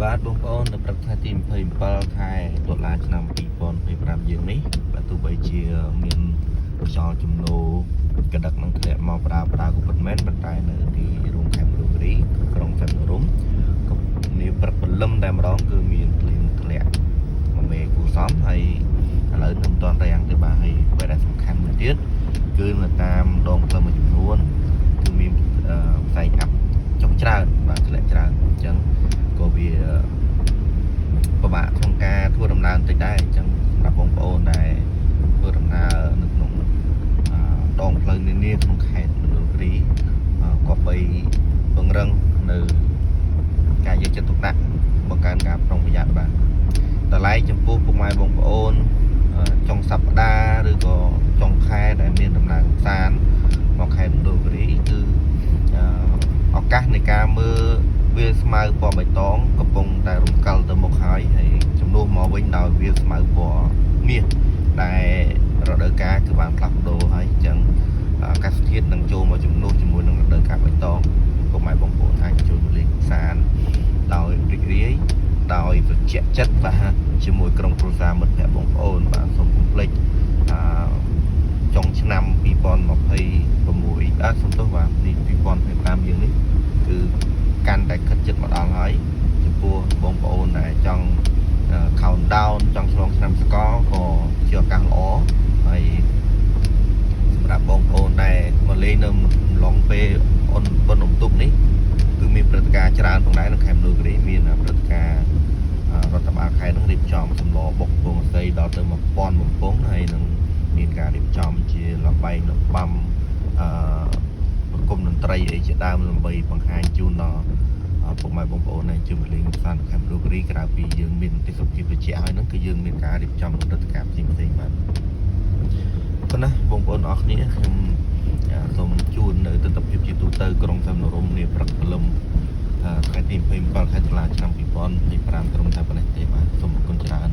បាទបងប្អូននៅព្រឹកថ្ងៃទី27ខែតុលាឆ្នាំ2025យើងនេះបើទោះបីជាមានខ្យល់ជំនោរកដឹកនឹងធ្លាក់មកប្រាក៏ពិតមែនប៉ុន្តែនៅទីរួមខេត្តមណ្ឌលគិរីក្រុងសែនរុំក៏នាព្រឹកព្រលឹមតែម្ដងគឺមានភ្លៀងធ្លាក់មកមេគូសំហើយឥឡូវនៅមិនទាន់រាំងទេបាទហើយអ្វីដែលសំខាន់មួយទៀតគឺនៅតាមដងផ្លូវមួយចំនួនគឺមានផ្សែងអាប់ចុះច្រើនបាទធ្លាក់ច្រើនអញ្ចឹងក៏វាពិបាកក្នុងការធ្វើដំណើរបន្តិចដែរអញ្ចឹងសម្រាប់បងប្អូនដែលធ្វើដំណើរនៅក្នុងដងផ្លូវនានាក្នុងខេត្តមណ្ឌលគិរីក៏បីពង្រឹងនៅការយកចិត្តទុកដាក់បង្កើនការប្រុងប្រយ័ត្នបាទតម្លៃចំពោះពុកម៉ែបងប្អូនចុងសប្តាហ៍ឬក៏ចុងខែដែលមានដំណើរកម្សាន្តមកខេត្តមណ្ឌលគិរីគឺឱកាសនៃការមើលវាស្មៅពណ៌បៃតងកំពុងតែរំកិលទៅមុខហើយចំនួនមកវិញដោយវាស្មៅពណ៌មាសដែលរដូវកាលគឺបានផ្លាស់ប្ដូរហើយអញ្ចឹងអាកាសធាតុនឹងចូលមកជំនួសជាមួយនឹងរដូវកាលបៃតងពុកម៉ែបងប្អូនអាចចូលលេងកម្សាន្តដោយរីករាយដោយត្រជាក់ចិត្តបាទជាមួយក្រុមគ្រួសារមិត្តភ័ក្តិបងប្អូនបាទសូមកុំភ្លេចចុងឆ្នាំ2026សំទោសបាទ2025យើងនេះគឺកាន់តែខិតជិតមកដល់ហើយចំពោះបងប្អូនដែលចង់ countdown ចង់ឆ្លងឆ្នាំសកលក៏ជាឱកាសល្អហើយសម្រាប់បងប្អូនដែលមកលេងនៅឡុងពេលអូនប៉ុនអ៊ំទុកនេះគឺមានព្រឹត្តិការណ៍ច្រើនផងដែរនៅខេត្តមណ្ឌលគិរីមានព្រឹត្តិការណ៍រដ្ឋបាលខេត្តនឹងរៀបចំសម្លបុកពងអសីដល់ទៅ1000បំពង់ហើយនឹងមានការរៀបចំជាលបែងលំប្រគំតន្ត្រីអីជាដើមដើម្បីបង្ហាញជូនដល់ពុកម៉ែបងប្អូនដែលជួយលេងកម្សាន្តខេត្តមណ្ឌលគិរីក្រៅពីយើងមានទេសភាពត្រជាក់ហើយហ្នឹងគឺយើងមានការរៀបចំព្រឹត្តិការណ៍ផ្សេងៗបាទប៉ុណ្ណាបងប្អូនអរគ្នាខ្ញុំសូមជូននៅទស្សនវិជ្ជាទូទៅក្រុងសែនរុំនាព្រឹកព្រលឹមថ្ងៃទី27ខែតុលាឆ្នាំ2025ត្រឹមតែប៉ុណ្ណេះទេបាទសូមអរគុណច្រើន